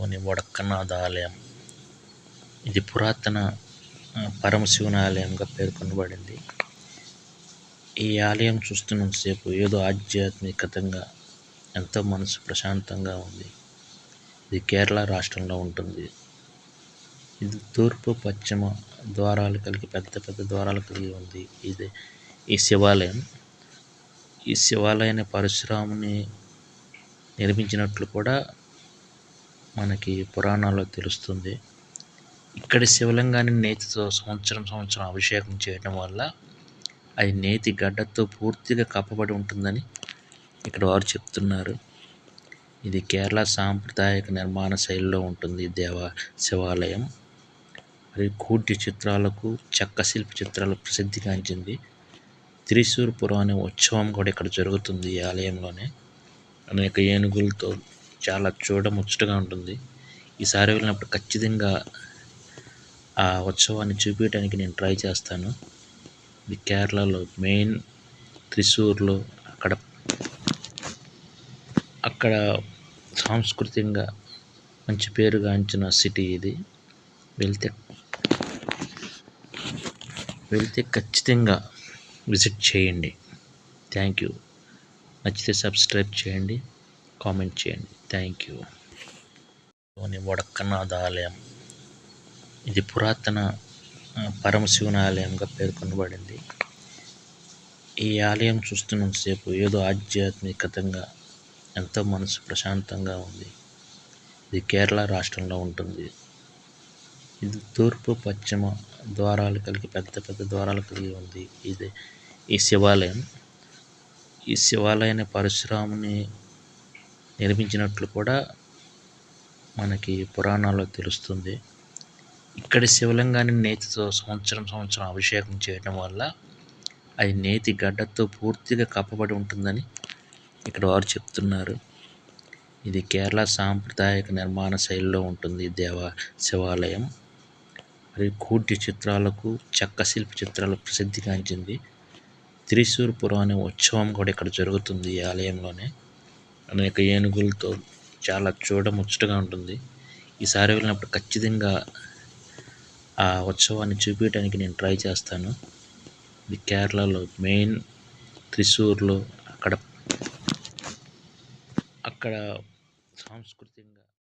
లోని వడక్కనాథ ఆలయం. ఇది పురాతన పరమశివుని ఆలయంగా పేర్కొనబడింది. ఈ ఆలయం చూస్తున్నంతసేపు ఏదో ఆధ్యాత్మికతంగా ఎంతో మనసు ప్రశాంతంగా ఉంది. ఇది కేరళ రాష్ట్రంలో ఉంటుంది. ఇది తూర్పు పశ్చిమ ద్వారాలు కలిగి పెద్ద ద్వారాలు కలిగి ఉంది. ఈ శివాలయం. ఈ శివాలయాన్ని పరశురాముని నిర్మించినట్లు కూడా మనకి పురాణాల్లో తెలుస్తుంది. ఇక్కడి శివలింగాన్ని నేతితో సంవత్సరం అభిషేకం చేయడం వల్ల అది నేతి గడ్డతో పూర్తిగా కప్పబడి ఉంటుందని ఇక్కడ వారు చెప్తున్నారు. ఇది కేరళ సాంప్రదాయక నిర్మాణ శైలిలో ఉంటుంది శివాలయం. మరియు కూడ్య చిత్రాలకు, చెక్క శిల్ప చిత్రాలకు ప్రసిద్ధిగాంచింది. త్రిశూర్పురం అనే ఉత్సవం కూడా ఇక్కడ జరుగుతుంది ఈ ఆలయంలోనే. అనేక ఏనుగులతో చాలా చూడముచ్చటగా ఉంటుంది. ఈసారి వెళ్ళినప్పుడు ఖచ్చితంగా ఆ ఉత్సవాన్ని చూపించడానికి నేను ట్రై చేస్తాను. ఇది కేరళలో మెయిన్ త్రిశూర్లో అక్కడ సాంస్కృతికంగా మంచి పేరుగాంచిన సిటీ ఇది. వెళ్తే ఖచ్చితంగా విజిట్ చేయండి. Thank you. నచ్చితే సబ్స్క్రైబ్ చేయండి, కామెంట్ చేయండి. Thank you. లోని వడక్కనాథ ఆలయం. ఇది పురాతన పరమశివుని ఆలయంగా పేర్కొనబడింది. ఈ ఆలయం చూస్తున్నంతసేపు ఏదో ఆధ్యాత్మికతంగా ఎంతో మనసు ప్రశాంతంగా ఉంది. ఇది కేరళ రాష్ట్రంలో ఉంటుంది. ఇది తూర్పు పశ్చిమ ద్వారాలు కలిగి పెద్ద ద్వారాలు కలిగి ఉంది. ఈ శివాలయం. ఈ శివాలయాన్ని పరశురాముని నిర్మించినట్లు కూడా మనకి పురాణాల్లో తెలుస్తుంది. ఇక్కడి శివలింగాన్ని నేతితో సంవత్సరం అభిషేకం చేయడం వల్ల అది నేతి గడ్డతో పూర్తిగా కప్పబడి ఉంటుందని ఇక్కడ వారు చెప్తున్నారు. ఇది కేరళ సాంప్రదాయక నిర్మాణ శైలిలో ఉంటుంది శివాలయం. మరియు కూడ్య చిత్రాలకు, చెక్క శిల్ప చిత్రాలకు ప్రసిద్ధిగాంచింది. త్రిశూర్పురం అనే ఉత్సవం కూడా ఇక్కడ జరుగుతుంది ఈ ఆలయంలోనే. అనేక ఏనుగులతో చాలా చూడముచ్చటగా ఉంటుంది. ఈసారి వెళ్ళినప్పుడు ఖచ్చితంగా ఆ ఉత్సవాన్ని చూపించడానికి నేను ట్రై చేస్తాను. ఇది కేరళలో మెయిన్ త్రిశూర్లో అక్కడ సాంస్కృతికంగా